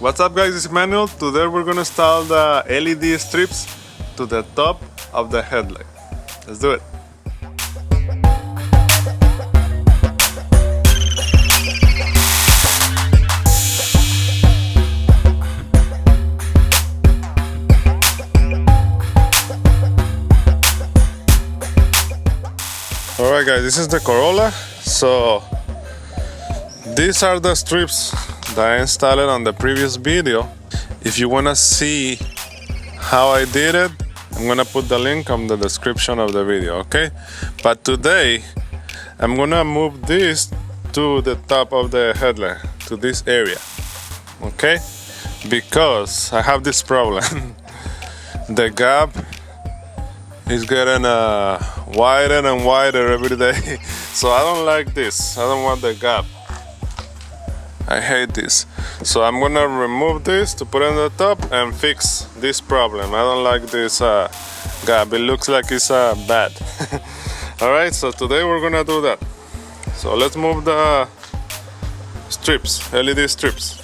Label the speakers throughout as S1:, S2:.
S1: What's up guys, it's Manuel. Today we're gonna install the LED strips to the top of the headlight. Let's do it. Alright guys, this is the Corolla. So these are the strips that I installed on the previous video. If you wanna see how I did it, I'm gonna put the link on the description of the video, okay? But today I'm gonna move this to the top of the headlight, to this area, okay? Because I have this problem. The gap is getting wider and wider every day. So I don't like this. I don't want the gap. I hate this. So I'm gonna remove this to put it on the top and fix this problem. I don't like this gap. It looks like it's bad. Alright, so today we're gonna do that. So let's move the strips, LED strips.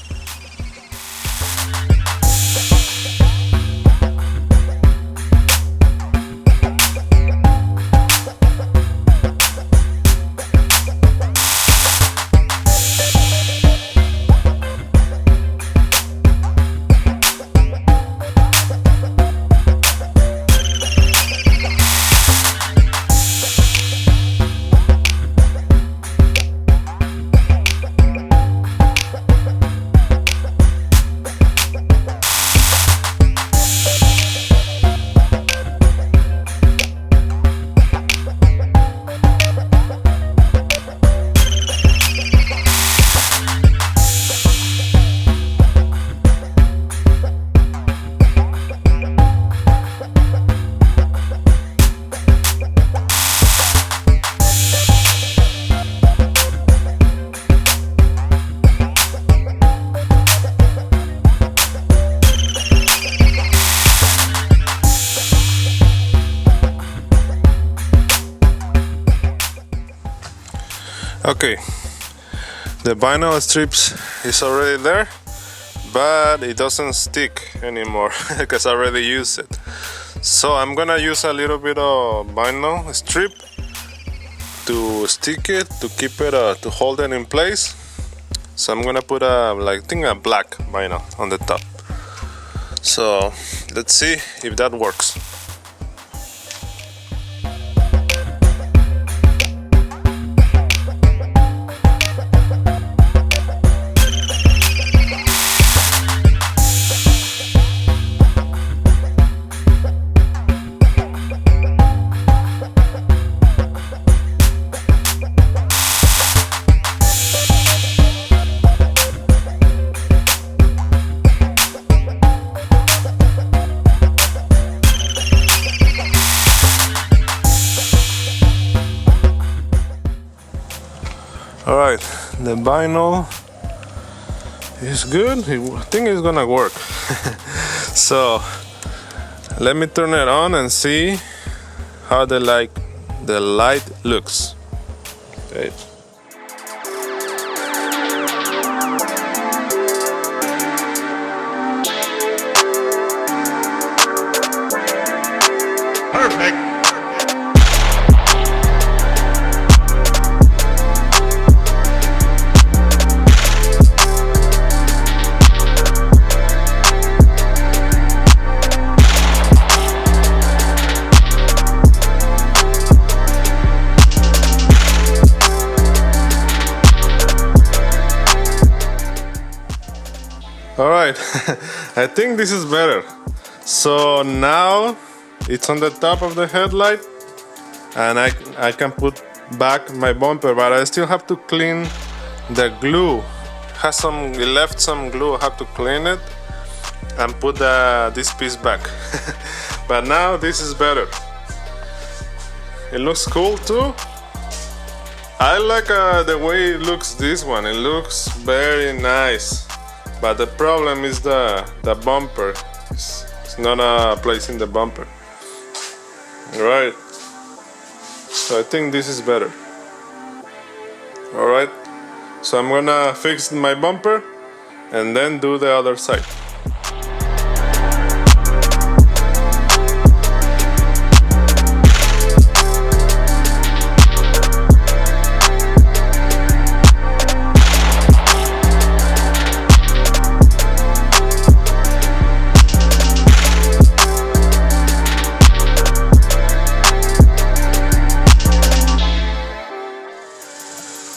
S1: Okay, the vinyl strips is already there, but it doesn't stick anymore because I already used it. So I'm gonna use a little bit of vinyl strip to stick it, to keep it, to hold it in place. So I'm gonna put a black vinyl on the top. So let's see if that works. Alright, the vinyl is good. I think it's gonna work. So let me turn it on and see how the light looks. Okay.
S2: Perfect.
S1: Alright, I think this is better. So now it's on the top of the headlight and I can put back my bumper, but I still have to clean the glue. It left some glue. I have to clean it and put this piece back. But now this is better. It looks cool too. I like the way it looks, this one. It looks very nice. But the problem is the bumper. It's not placing the bumper. Alright. So I think this is better. Alright. So I'm gonna fix my bumper and then do the other side.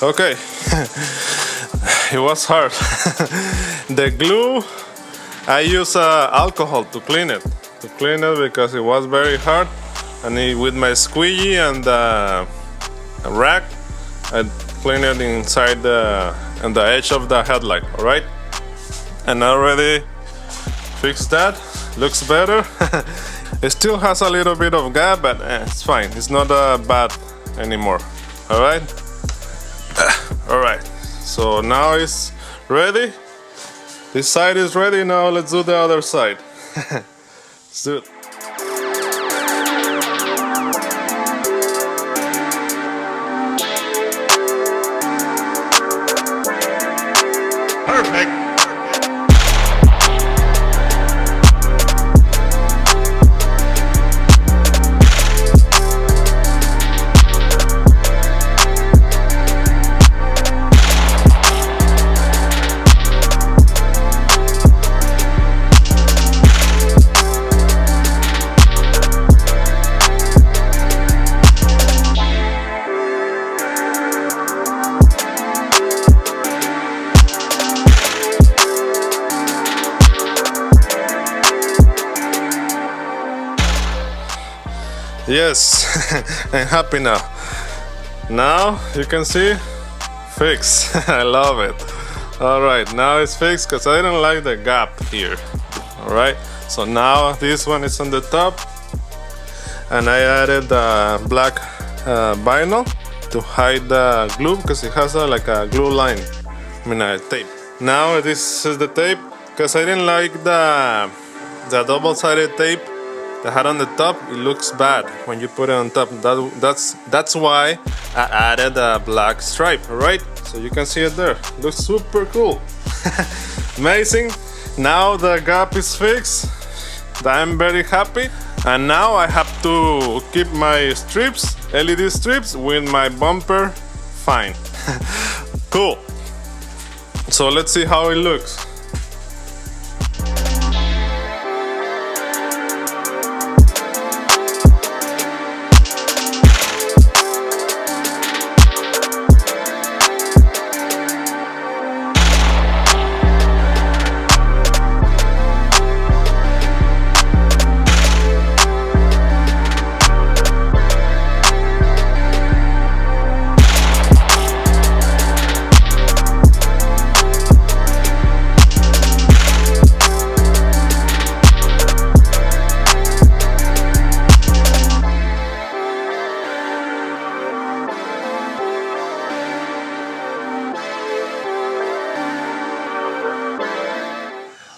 S1: Okay, it was hard. The glue, I use alcohol to clean it because it was very hard, and with my squeegee and rag, I clean it inside on the edge of the headlight. All right, and I already fixed that. Looks better. It still has a little bit of gap, but it's fine. It's not bad anymore. All right. Alright, so now it's ready. This side is ready. Now let's do the other side. Let's do it.
S2: Perfect.
S1: Yes, I'm happy now. Now you can see, fixed. I love it. Alright, now it's fixed because I didn't like the gap here. Alright, so now this one is on the top, and I added black vinyl to hide the glue because it has like a glue line, tape. Now this is the tape because I didn't like the double-sided tape that had on the top. It looks bad when you put it on top. That's why I added a black stripe. Alright, so you can see it there. Looks super cool. Amazing. Now the gap is fixed. I'm very happy. And now I have to keep my strips, LED strips, with my bumper fine. Cool. So let's see how it looks.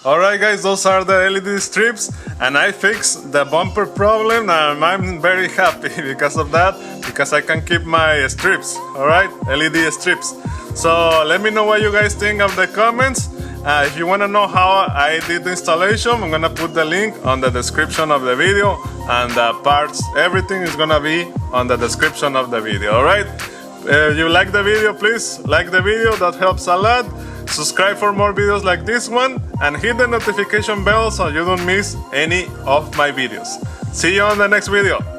S1: Alright guys, those are the LED strips, and I fixed the bumper problem, and I'm very happy because of that, because I can keep my strips, alright, LED strips. So let me know what you guys think of the comments. If you want to know how I did the installation, I'm gonna put the link on the description of the video, and the parts, everything is gonna be on the description of the video, alright? If you like the video, please like the video, that helps a lot. Subscribe for more videos like this one, and hit the notification bell so you don't miss any of my videos. See you on the next video.